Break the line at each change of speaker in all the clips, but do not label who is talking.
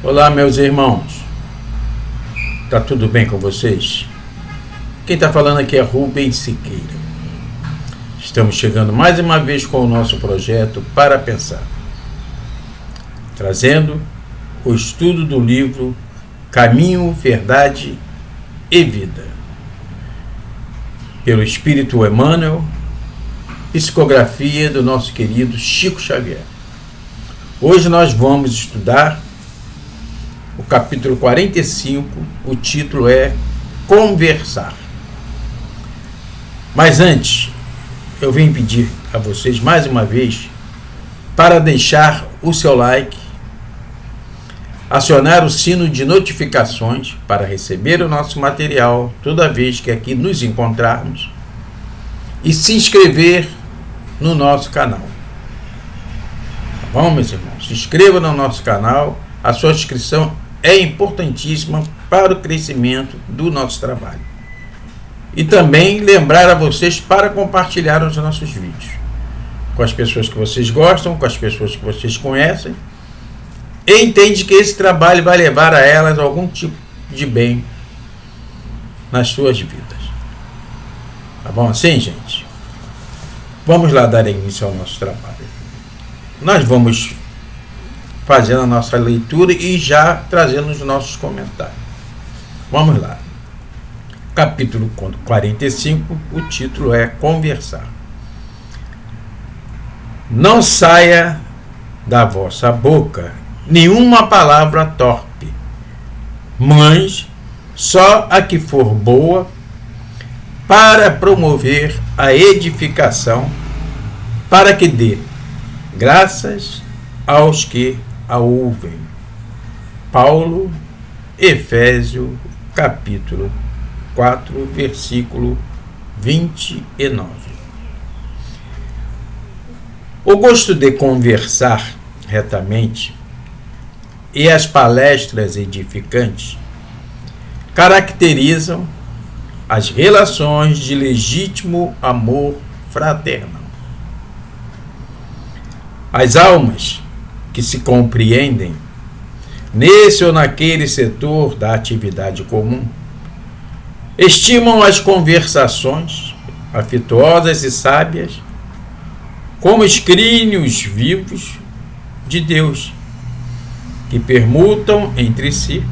Olá, meus irmãos, tá tudo bem com vocês? Quem está falando aqui é Rubens Siqueira. Estamos chegando mais uma vez com o nosso projeto Para Pensar, trazendo o estudo do livro Caminho, Verdade e Vida, pelo Espírito Emmanuel, psicografia do nosso querido Chico Xavier. Hoje nós vamos estudar o capítulo 45, o título é Conversar. Mas antes, eu vim pedir a vocês mais uma vez para deixar o seu like, acionar o sino de notificações para receber o nosso material toda vez que aqui nos encontrarmos e se inscrever no nosso canal. Tá bom, meus irmãos? Se inscreva no nosso canal, a sua inscrição é importantíssima para o crescimento do nosso trabalho. E também lembrar a vocês para compartilhar os nossos vídeos com as pessoas que vocês gostam, com as pessoas que vocês conhecem, e entende que esse trabalho vai levar a elas algum tipo de bem nas suas vidas. Tá bom assim, gente? Vamos lá dar início ao nosso trabalho. Nós vamos fazendo a nossa leitura e já trazendo os nossos comentários. Vamos lá. Capítulo 45, o título é Conversar. Não saia da vossa boca nenhuma palavra torpe, mas só a que for boa, para promover a edificação, para que dê graças aos que a ouvem. Paulo, Efésio, capítulo 4, versículo 29. O gosto de conversar retamente e as palestras edificantes caracterizam as relações de legítimo amor fraternal. As almas que se compreendem nesse ou naquele setor da atividade comum estimam as conversações afetuosas e sábias como escrínios vivos de Deus, que permutam entre si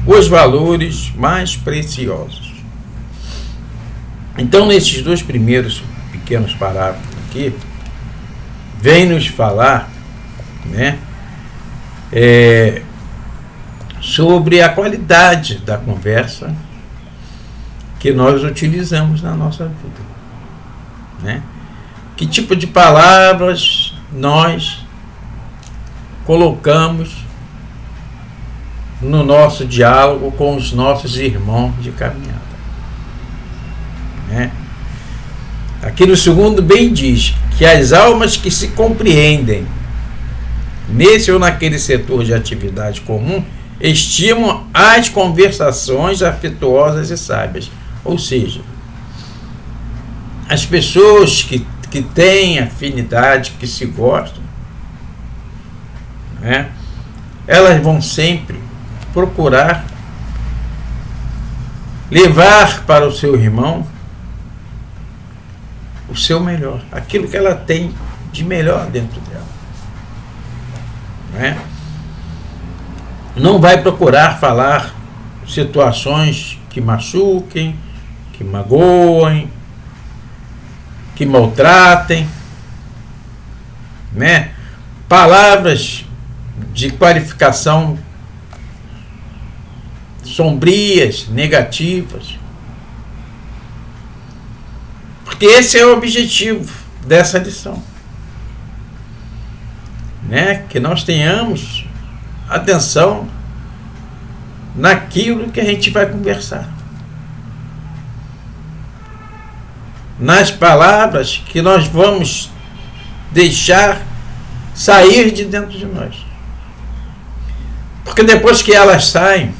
os valores mais preciosos. Então, nesses dois primeiros pequenos parágrafos aqui, vem nos falar, sobre a qualidade da conversa que nós utilizamos na nossa vida, Que tipo de palavras nós colocamos no nosso diálogo com os nossos irmãos de caminhada, Aqui no segundo bem diz que as almas que se compreendem nesse ou naquele setor de atividade comum estimam as conversações afetuosas e sábias. Ou seja, as pessoas que têm afinidade, que se gostam, elas vão sempre procurar levar para o seu irmão o seu melhor, aquilo que ela tem de melhor dentro dela. Não vai procurar falar situações que machuquem, que magoem, que maltratem, palavras de qualificação sombrias, negativas, porque esse é o objetivo dessa lição, que nós tenhamos atenção naquilo que a gente vai conversar, nas palavras que nós vamos deixar sair de dentro de nós, porque depois que elas saem,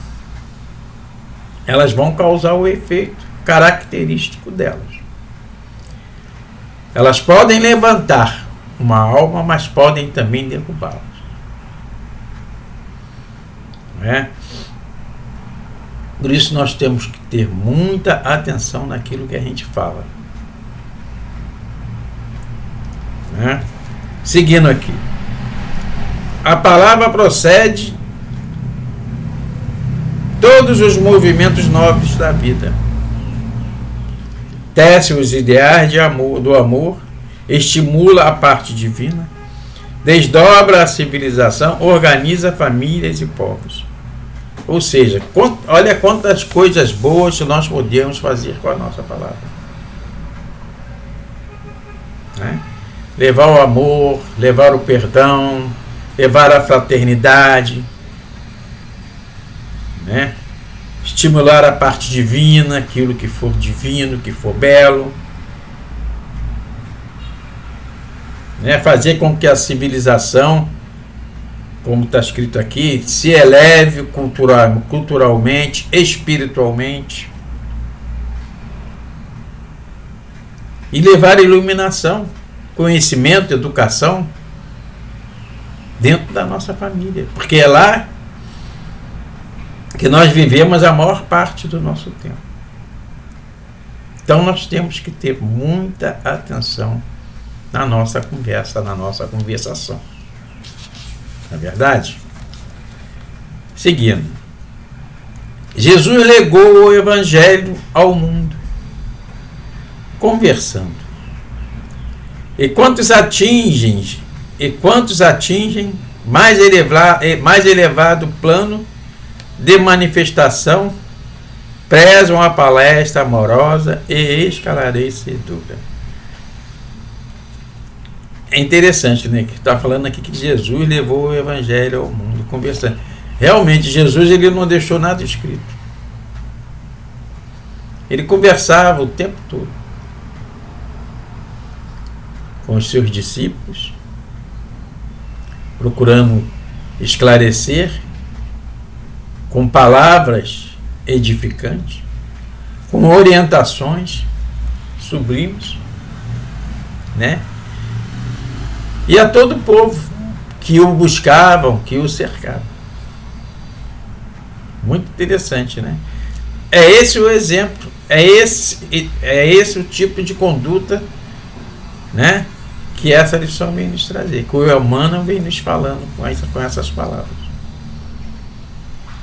elas vão causar o efeito característico delas. Elas podem levantar uma alma, mas podem também derrubá-la. né? Por isso nós temos que ter muita atenção naquilo que a gente fala, né? Seguindo aqui, a palavra procede todos os movimentos nobres da vida, tece os ideais do amor, estimula a parte divina, desdobra a civilização, organiza famílias e povos. Ou seja, olha quantas coisas boas nós podemos fazer com a nossa palavra, né? Levar o amor, levar o perdão, levar a fraternidade, né? Estimular a parte divina, aquilo que for divino, que for belo, né? Fazer com que a civilização, como está escrito aqui, se eleve culturalmente, espiritualmente, e levar iluminação, conhecimento, educação dentro da nossa família, porque é lá que nós vivemos a maior parte do nosso tempo. Então nós temos que ter muita atenção na nossa conversa, na nossa conversação. Não é verdade? Seguindo, Jesus legou o Evangelho ao mundo, conversando. E quantos atingem mais elevado plano de manifestação, prezam a palestra amorosa e esclarecedora. É interessante, né? Que está falando aqui que Jesus levou o Evangelho ao mundo, conversando. Realmente, Jesus ele não deixou nada escrito. Ele conversava o tempo todo com os seus discípulos, procurando esclarecer com palavras edificantes, com orientações sublimes, né? E a todo o povo que o buscavam, que o cercavam. Muito interessante, né? É esse o exemplo, é esse o tipo de conduta, né, que essa lição vem nos trazer, que o Emmanuel vem nos falando com essas palavras.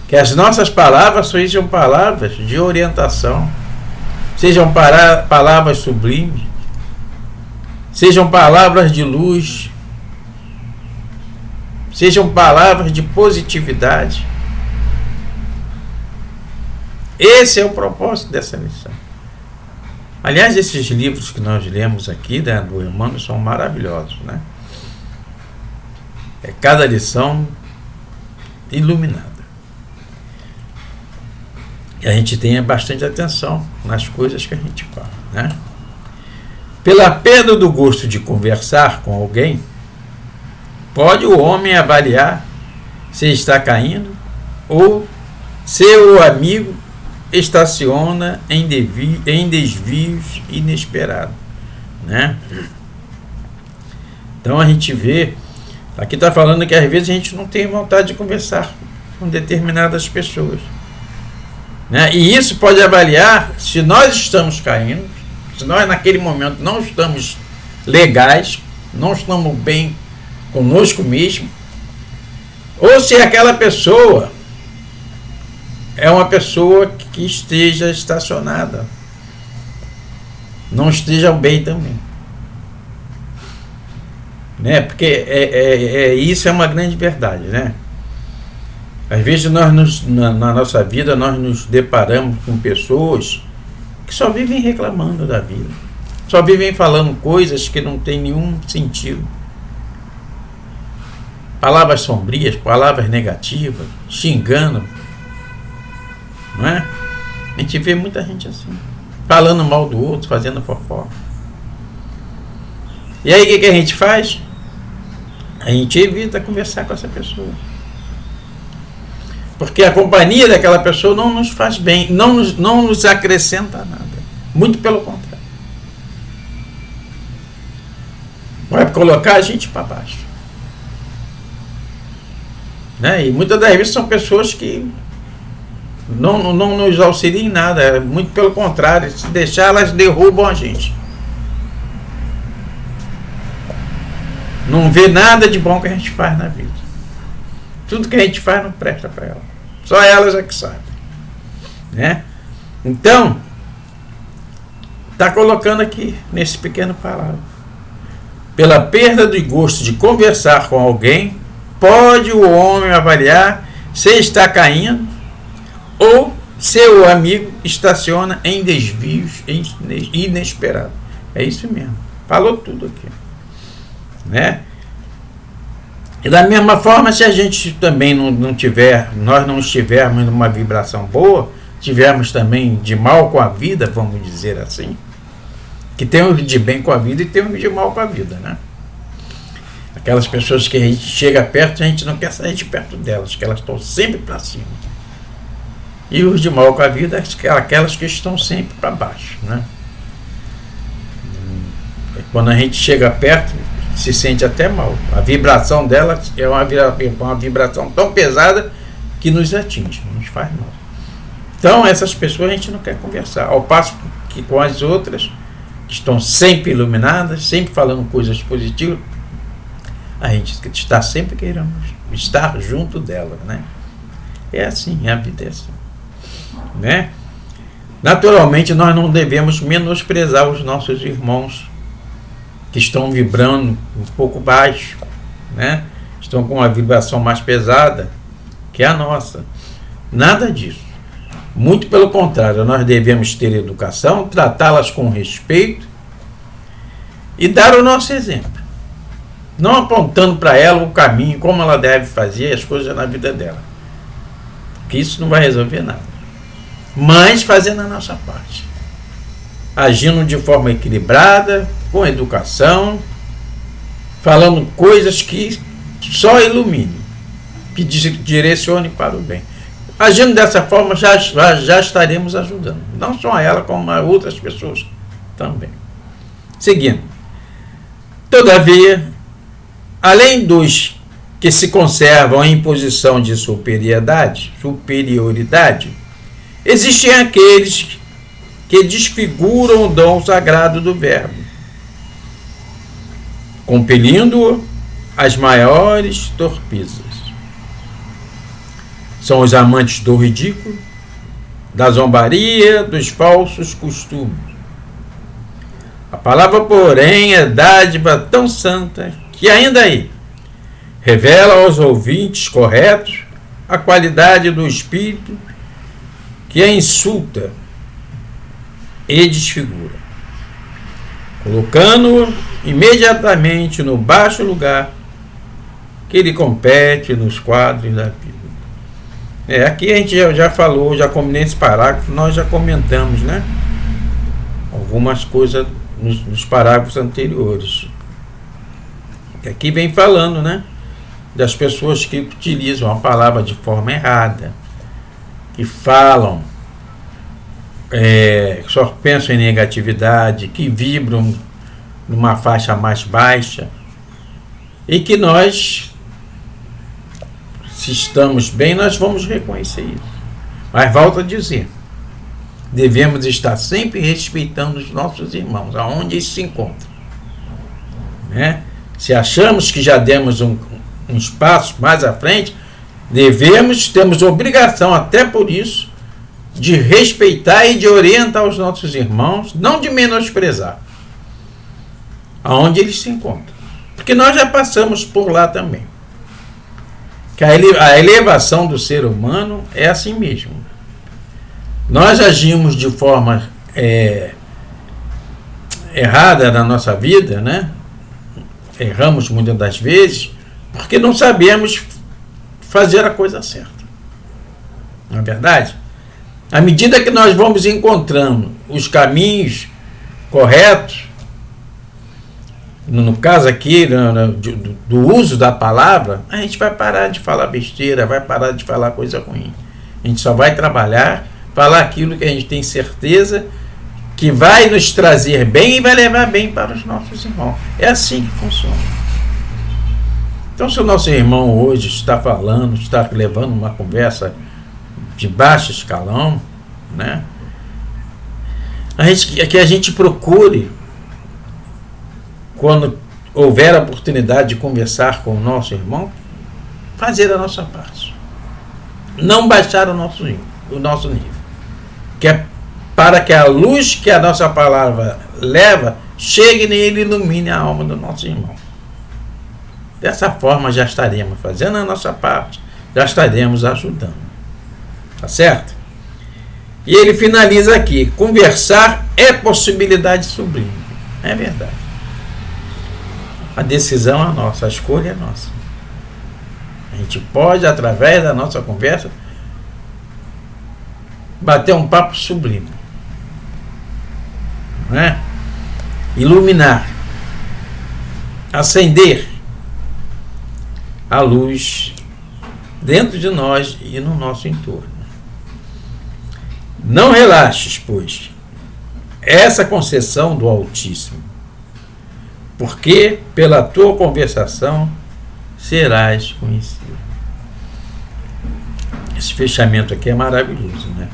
Que as nossas palavras sejam palavras de orientação, sejam palavras sublimes, sejam palavras de luz, sejam palavras de positividade. Esse é o propósito dessa lição. Aliás, esses livros que nós lemos aqui, né, do Emmanuel, são maravilhosos, né? É cada lição iluminada. E a gente tenha bastante atenção nas coisas que a gente fala, né? Pela perda do gosto de conversar com alguém, pode o homem avaliar se está caindo ou se o amigo estaciona em desvios inesperados, né? Então a gente vê, aqui está falando que às vezes a gente não tem vontade de conversar com determinadas pessoas, né? E isso pode avaliar se nós estamos caindo, se nós naquele momento não estamos legais, não estamos bem conosco mesmo, ou se aquela pessoa é uma pessoa que esteja estacionada, não esteja bem também, né? Porque isso é uma grande verdade, né? Às vezes na nossa vida nós nos deparamos com pessoas que só vivem reclamando da vida, só vivem falando coisas que não tem nenhum sentido, palavras sombrias, palavras negativas, xingando, não é? A gente vê muita gente assim, falando mal do outro, fazendo fofoca. E aí o que a gente faz? A gente evita conversar com essa pessoa, porque a companhia daquela pessoa não nos faz bem, não nos acrescenta nada, muito pelo contrário, vai colocar a gente para baixo, né? E muitas das vezes são pessoas que não nos auxiliam em nada, muito pelo contrário, se deixar, elas derrubam a gente. Não vê nada de bom que a gente faz na vida. Tudo que a gente faz não presta para ela. Só elas é que sabem, né? Então, está colocando aqui nesse pequeno parágrafo: pela perda do gosto de conversar com alguém, pode o homem avaliar se está caindo ou seu amigo estaciona em desvios inesperados. É isso mesmo. Falou tudo aqui, né? E da mesma forma, se a gente também nós não estivermos numa vibração boa, tivermos também de mal com a vida, vamos dizer assim, que tem os de bem com a vida e tem os de mal com a vida, né? Aquelas pessoas que a gente chega perto, a gente não quer sair de perto delas, que elas estão sempre para cima. E os de mal com a vida, aquelas que estão sempre para baixo, né? Quando a gente chega perto, se sente até mal. A vibração dela é uma vibração tão pesada que nos atinge, nos faz mal. Então, essas pessoas a gente não quer conversar. Ao passo que com as outras, que estão sempre iluminadas, sempre falando coisas positivas, a gente está sempre querendo estar junto dela, né? É assim, a vida é assim, né? Naturalmente, nós não devemos menosprezar os nossos irmãos que estão vibrando um pouco baixo, né? Estão com uma vibração mais pesada que a nossa. Nada disso. Muito pelo contrário, nós devemos ter educação, tratá-las com respeito e dar o nosso exemplo. Não apontando para ela o caminho, como ela deve fazer as coisas na vida dela. Porque isso não vai resolver nada. Mas fazendo a nossa parte. Agindo de forma equilibrada, com educação, falando coisas que só iluminem, que direcionem para o bem. Agindo dessa forma, já estaremos ajudando. Não só a ela, como a outras pessoas também. Seguindo. Todavia, além dos que se conservam em posição de superioridade, existem aqueles que desfiguram o dom sagrado do Verbo, compelindo-o às maiores torpezas. São os amantes do ridículo, da zombaria, dos falsos costumes. A palavra, porém, é dádiva tão santa que ainda aí revela aos ouvintes corretos a qualidade do espírito que a insulta e desfigura, colocando-o imediatamente no baixo lugar que lhe compete nos quadros da vida. Aqui a gente já falou, já combinei esse parágrafo, nós já comentamos, né? Algumas coisas nos parágrafos anteriores. Aqui vem falando, né? Das pessoas que utilizam a palavra de forma errada, que falam, só pensam em negatividade, que vibram numa faixa mais baixa, e que nós, se estamos bem, nós vamos reconhecer isso. Mas volto a dizer, devemos estar sempre respeitando os nossos irmãos, aonde eles se encontram, né? Se achamos que já demos uns passos mais à frente, temos obrigação, até por isso, de respeitar e de orientar os nossos irmãos, não de menosprezar, aonde eles se encontram. Porque nós já passamos por lá também. Que a elevação do ser humano é assim mesmo. Nós agimos de forma errada na nossa vida, né? Erramos muitas das vezes, porque não sabemos fazer a coisa certa. Não é verdade? À medida que nós vamos encontrando os caminhos corretos, no caso aqui, do uso da palavra, a gente vai parar de falar besteira, vai parar de falar coisa ruim. A gente só vai trabalhar, falar aquilo que a gente tem certeza que vai nos trazer bem e vai levar bem para os nossos irmãos. É assim que funciona. Então, se o nosso irmão hoje está falando, está levando uma conversa de baixo escalão, né? Que a gente procure, quando houver a oportunidade de conversar com o nosso irmão, fazer a nossa parte. Não baixar o nosso nível. Que é para que a luz que a nossa palavra leva chegue nele e ilumine a alma do nosso irmão. Dessa forma já estaremos fazendo a nossa parte, já estaremos ajudando. Tá certo? E ele finaliza aqui: conversar é possibilidade sublime. É verdade. A decisão é nossa, a escolha é nossa. A gente pode, através da nossa conversa, bater um papo sublime. Não é? Iluminar, acender a luz dentro de nós e no nosso entorno. Não relaxes, pois, essa concessão do Altíssimo, porque pela tua conversação serás conhecido. Esse fechamento aqui é maravilhoso, né?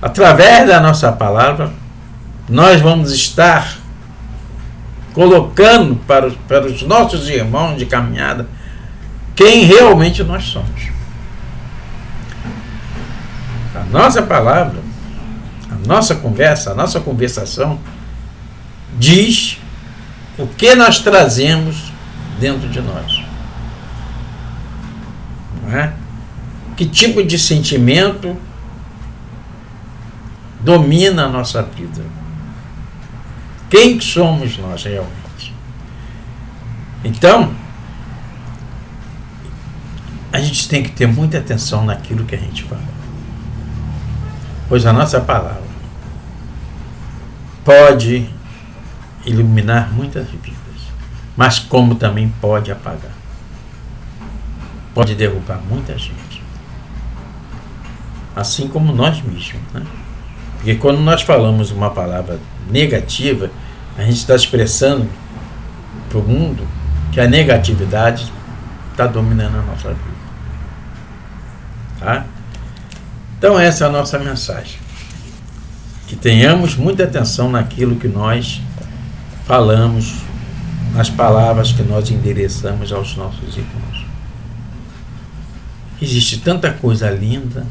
Através da nossa palavra, nós vamos estar colocando para os nossos irmãos de caminhada quem realmente nós somos. A nossa palavra, a nossa conversa, a nossa conversação diz o que nós trazemos dentro de nós. Não é? Que tipo de sentimento domina a nossa vida? Quem somos nós realmente? Então, a gente tem que ter muita atenção naquilo que a gente fala, pois a nossa palavra pode iluminar muitas vidas, mas como também pode apagar, pode derrubar muita gente, assim como nós mesmos, né? Porque quando nós falamos uma palavra negativa, a gente está expressando para o mundo que a negatividade está dominando a nossa vida. Tá? Então essa é a nossa mensagem. Que tenhamos muita atenção naquilo que nós falamos, nas palavras que nós endereçamos aos nossos irmãos. Existe tanta coisa linda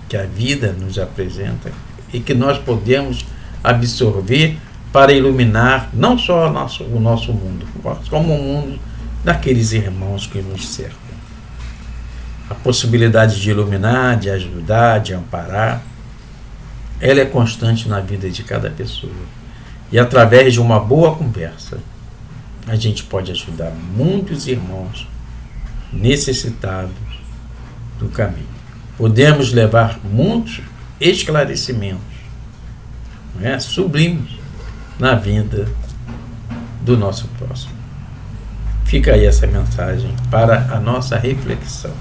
que a vida nos apresenta e que nós podemos absorver para iluminar não só o nosso mundo, mas como o mundo daqueles irmãos que nos cercam. A possibilidade de iluminar, de ajudar, de amparar, ela é constante na vida de cada pessoa. E através de uma boa conversa, a gente pode ajudar muitos irmãos necessitados do caminho. Podemos levar muitos esclarecimentos, né, sublimes na vida do nosso próximo. Fica aí essa mensagem para a nossa reflexão.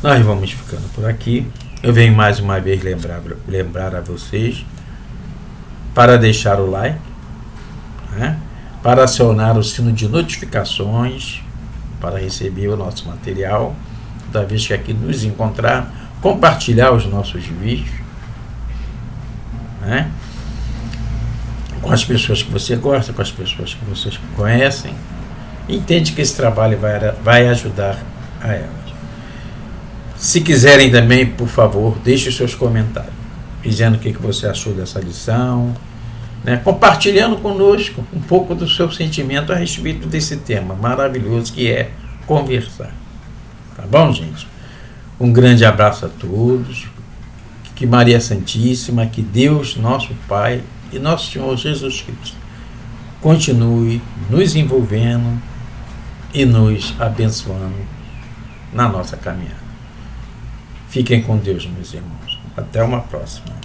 Nós vamos ficando por aqui. Eu venho mais uma vez lembrar a vocês para deixar o like, né, para acionar o sino de notificações para receber o nosso material, toda vez que aqui nos encontrar, compartilhar os nossos vídeos, né, com as pessoas que você gosta, com as pessoas que vocês conhecem. Entende que esse trabalho vai ajudar a elas. Se quiserem também, por favor, deixe os seus comentários, dizendo o que você achou dessa lição, né, compartilhando conosco um pouco do seu sentimento a respeito desse tema maravilhoso que é conversar. Tá bom, gente? Um grande abraço a todos. Que Maria Santíssima, que Deus, nosso Pai e nosso Senhor Jesus Cristo continue nos envolvendo e nos abençoando na nossa caminhada. Fiquem com Deus, meus irmãos. Até uma próxima.